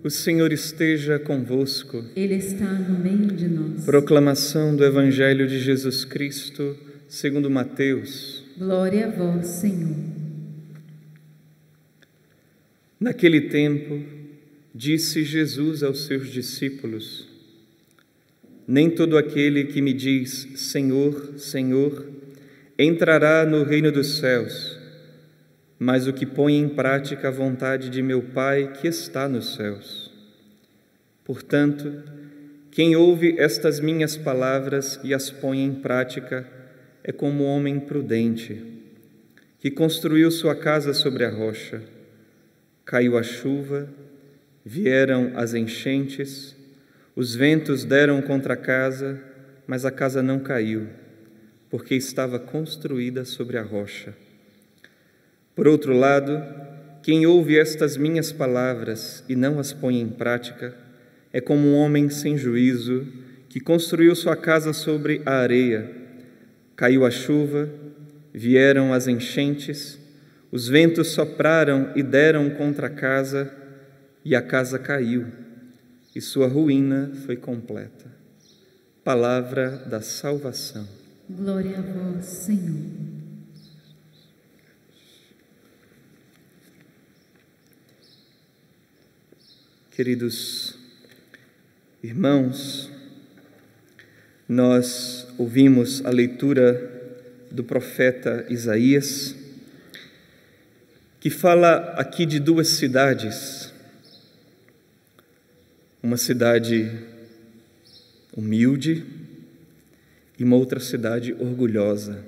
O Senhor esteja convosco. Ele está no meio de nós. Proclamação do Evangelho de Jesus Cristo, segundo Mateus. Glória a vós, Senhor. Naquele tempo, disse Jesus aos seus discípulos: Nem todo aquele que me diz Senhor, Senhor, entrará no reino dos céus, mas o que põe em prática a vontade de meu Pai que está nos céus. Portanto, quem ouve estas minhas palavras e as põe em prática é como um homem prudente, que construiu sua casa sobre a rocha. Caiu a chuva, vieram as enchentes, os ventos deram contra a casa, mas a casa não caiu, porque estava construída sobre a rocha. Por outro lado, quem ouve estas minhas palavras e não as põe em prática é como um homem sem juízo que construiu sua casa sobre a areia. Caiu a chuva, vieram as enchentes, os ventos sopraram e deram contra a casa, e a casa caiu, e sua ruína foi completa. Palavra da salvação. Glória a vós, Senhor. Queridos irmãos, nós ouvimos a leitura do profeta Isaías, que fala aqui de duas cidades, uma cidade humilde e uma outra cidade orgulhosa.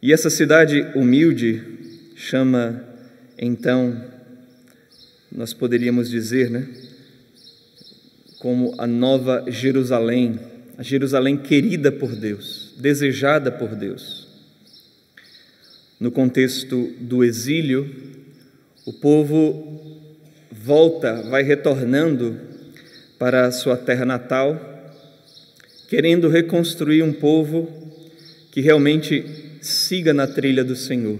E essa cidade humilde chama, então, nós poderíamos dizer, como a Nova Jerusalém, a Jerusalém querida por Deus, desejada por Deus. No contexto do exílio, o povo vai retornando para a sua terra natal, querendo reconstruir um povo que realmente siga na trilha do Senhor.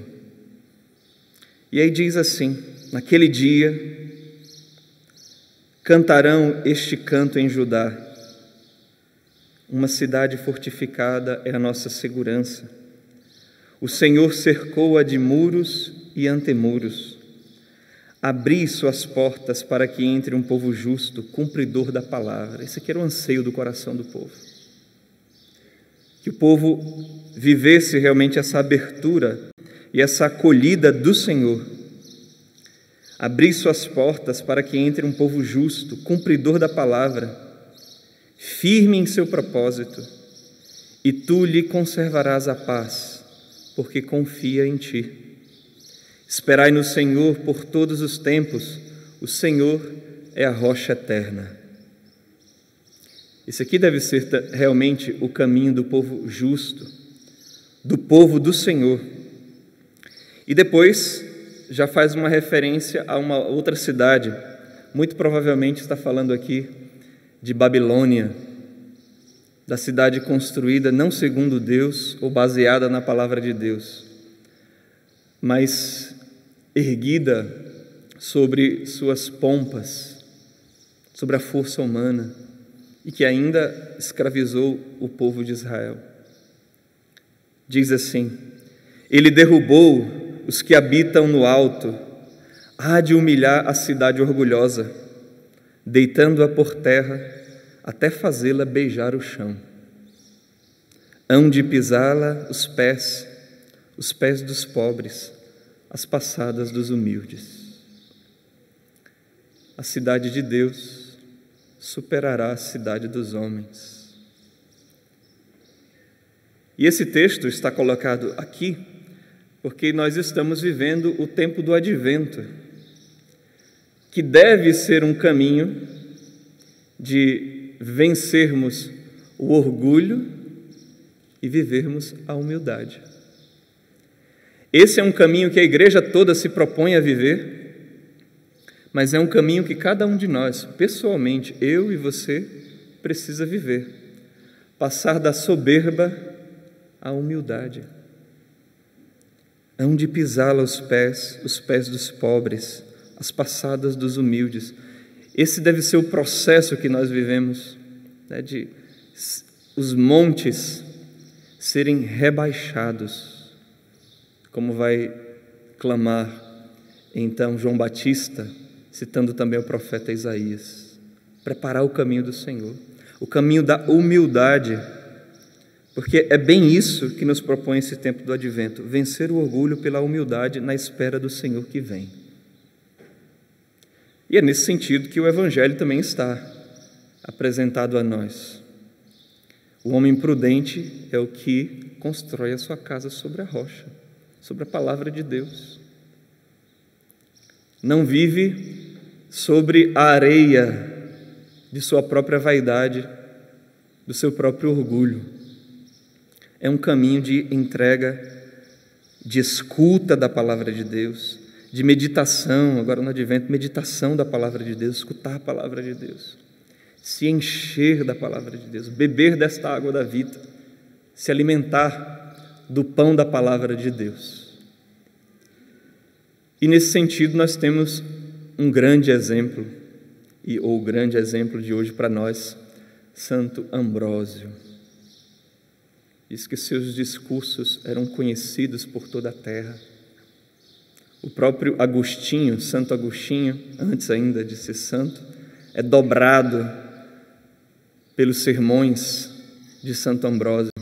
E aí diz assim: naquele dia cantarão este canto em Judá. Uma cidade fortificada é a nossa segurança. O Senhor cercou-a de muros e antemuros. Abri suas portas para que entre um povo justo, cumpridor da palavra. Esse aqui era o anseio do coração do povo. Que o povo vivesse realmente essa abertura e essa acolhida do Senhor. Abri suas portas para que entre um povo justo, cumpridor da palavra, firme em seu propósito, e tu lhe conservarás a paz, porque confia em ti. Esperai no Senhor por todos os tempos, o Senhor é a rocha eterna. Esse aqui deve ser realmente o caminho do povo justo, do povo do Senhor. E depois já faz uma referência a uma outra cidade, muito provavelmente está falando aqui de Babilônia, da cidade construída não segundo Deus ou baseada na palavra de Deus, mas erguida sobre suas pompas, sobre a força humana, e que ainda escravizou o povo de Israel. Diz assim: Ele derrubou os que habitam no alto, há de humilhar a cidade orgulhosa, deitando-a por terra, até fazê-la beijar o chão. Hão de pisá-la os pés dos pobres, as passadas dos humildes. A cidade de Deus superará a cidade dos homens. E esse texto está colocado aqui porque nós estamos vivendo o tempo do advento, que deve ser um caminho de vencermos o orgulho e vivermos a humildade. Esse é um caminho que a igreja toda se propõe a viver, mas é um caminho que cada um de nós, pessoalmente, eu e você, precisa viver. Passar da soberba à humildade. Hão de pisá-la os pés dos pobres, as passadas dos humildes. Esse deve ser o processo que nós vivemos, né, de os montes serem rebaixados, como vai clamar então João Batista, citando também o profeta Isaías. Preparar o caminho do Senhor, o caminho da humildade, porque é bem isso que nos propõe esse tempo do Advento, vencer o orgulho pela humildade na espera do Senhor que vem. E é nesse sentido que o Evangelho também está apresentado a nós. O homem prudente é o que constrói a sua casa sobre a rocha, sobre a palavra de Deus. Não vive sobre a areia de sua própria vaidade, do seu próprio orgulho. É um caminho de entrega, de escuta da palavra de Deus, de meditação, agora no Advento, meditação da palavra de Deus, escutar a palavra de Deus, se encher da palavra de Deus, beber desta água da vida, se alimentar do pão da palavra de Deus. E nesse sentido nós temos um grande exemplo, ou o grande exemplo de hoje para nós, Santo Ambrósio. Diz que seus discursos eram conhecidos por toda a terra. O próprio Agostinho, Santo Agostinho, antes ainda de ser santo, é dobrado pelos sermões de Santo Ambrósio.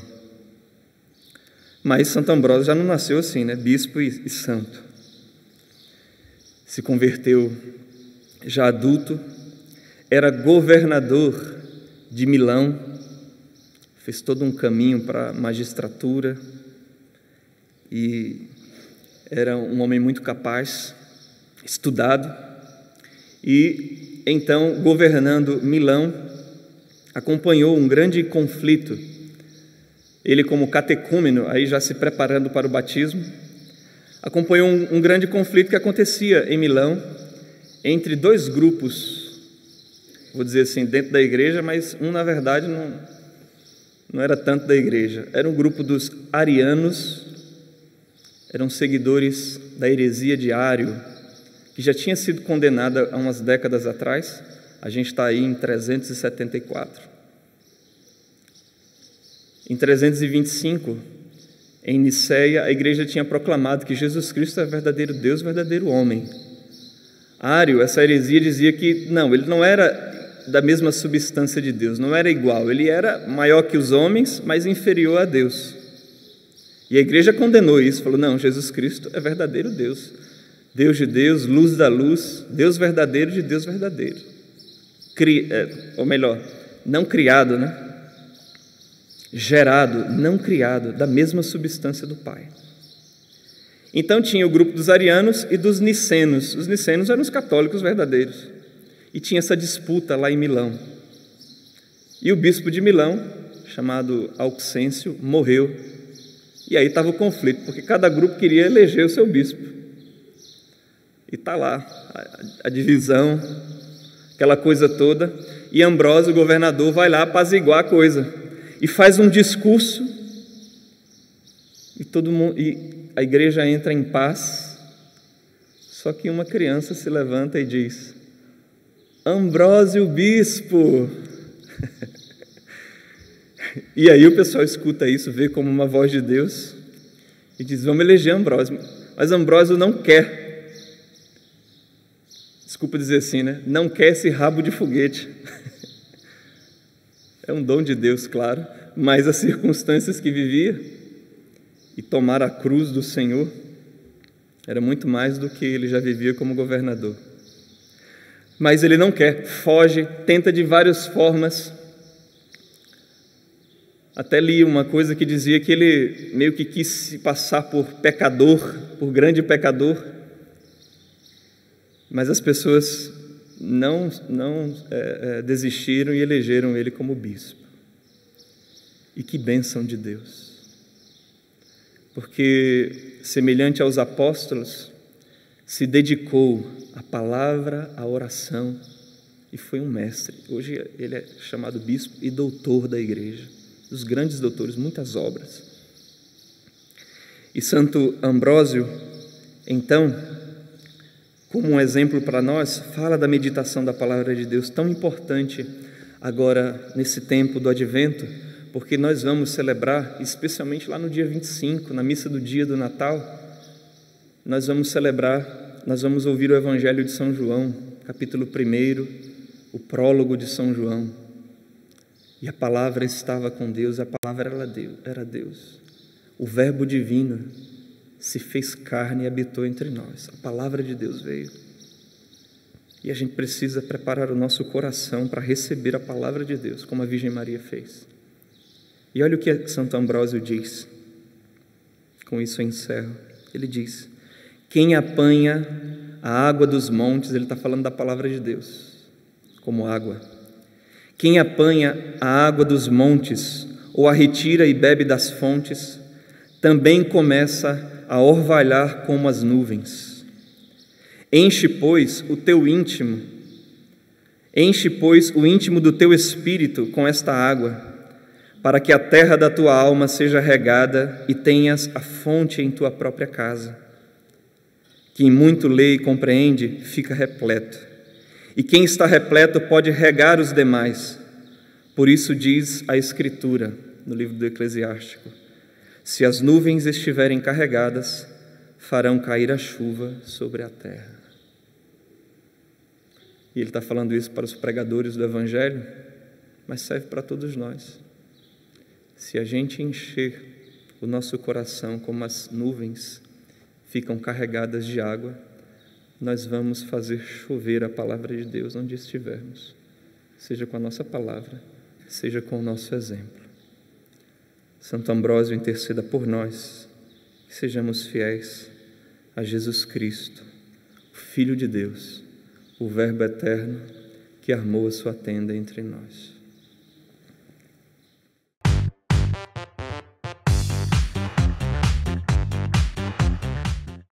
Mas Santo Ambrósio já não nasceu assim, né? Bispo e santo. Se converteu já adulto, era governador de Milão, fez todo um caminho para a magistratura e era um homem muito capaz, estudado, e então, governando Milão, acompanhou um grande conflito. Ele, como catecúmeno, aí já se preparando para o batismo, acompanhou um grande conflito que acontecia em Milão entre dois grupos, vou dizer assim, dentro da igreja, mas na verdade não era tanto da igreja. Era um grupo dos arianos, eram seguidores da heresia de Ário, que já tinha sido condenada há umas décadas atrás. A gente está aí em 374. Em 325, em Niceia, a igreja tinha proclamado que Jesus Cristo é verdadeiro Deus, verdadeiro homem. Ário, essa heresia, dizia que não, ele não era da mesma substância de Deus, não era igual, ele era maior que os homens, mas inferior a Deus. E a igreja condenou isso, falou, não, Jesus Cristo é verdadeiro Deus, Deus de Deus, luz da luz, Deus verdadeiro de Deus verdadeiro. Ou melhor, não criado, né? Gerado, não criado, da mesma substância do Pai. Então tinha o grupo dos arianos e dos nicenos. Os nicenos eram os católicos verdadeiros. E tinha essa disputa lá em Milão. E o bispo de Milão, chamado Auxêncio, morreu. E aí estava o conflito, porque cada grupo queria eleger o seu bispo. E está lá a divisão, aquela coisa toda. E Ambrósio, o governador, vai lá apaziguar a coisa. E faz um discurso, e a igreja entra em paz, só que uma criança se levanta e diz, Ambrósio bispo! E aí o pessoal escuta isso, vê como uma voz de Deus, e diz, vamos eleger Ambrósio. Mas Ambrósio não quer, desculpa dizer assim, né? Não quer esse rabo de foguete. É um dom de Deus, claro, mas as circunstâncias que vivia e tomar a cruz do Senhor era muito mais do que ele já vivia como governador. Mas ele não quer, foge, tenta de várias formas. Até li uma coisa que dizia que ele meio que quis se passar por pecador, por grande pecador, mas as pessoas não desistiram e elegeram ele como bispo. E que bênção de Deus! Porque, semelhante aos apóstolos, se dedicou à palavra, à oração, e foi um mestre. Hoje ele é chamado bispo e doutor da igreja, dos grandes doutores, muitas obras. E Santo Ambrósio, então, como um exemplo para nós, fala da meditação da palavra de Deus, tão importante agora nesse tempo do Advento, porque nós vamos celebrar, especialmente lá no dia 25, na missa do dia do Natal, nós vamos ouvir o Evangelho de São João, capítulo 1, o prólogo de São João. E a palavra estava com Deus, a palavra era Deus. O Verbo divino se fez carne e habitou entre nós. A palavra de Deus veio. E a gente precisa preparar o nosso coração para receber a palavra de Deus, como a Virgem Maria fez. E olha o que Santo Ambrósio diz. Com isso eu encerro. Ele diz: quem apanha a água dos montes, ele está falando da palavra de Deus, como água. Quem apanha a água dos montes, ou a retira e bebe das fontes, também começa a orvalhar como as nuvens. Enche, pois, o íntimo do teu espírito com esta água, para que a terra da tua alma seja regada e tenhas a fonte em tua própria casa. Quem muito lê e compreende, fica repleto. E quem está repleto pode regar os demais. Por isso diz a Escritura, no livro do Eclesiástico: se as nuvens estiverem carregadas, farão cair a chuva sobre a terra. E ele está falando isso para os pregadores do Evangelho, mas serve para todos nós. Se a gente encher o nosso coração como as nuvens ficam carregadas de água, nós vamos fazer chover a palavra de Deus onde estivermos, seja com a nossa palavra, seja com o nosso exemplo. Santo Ambrósio, interceda por nós, que sejamos fiéis a Jesus Cristo, o Filho de Deus, o Verbo eterno que armou a sua tenda entre nós.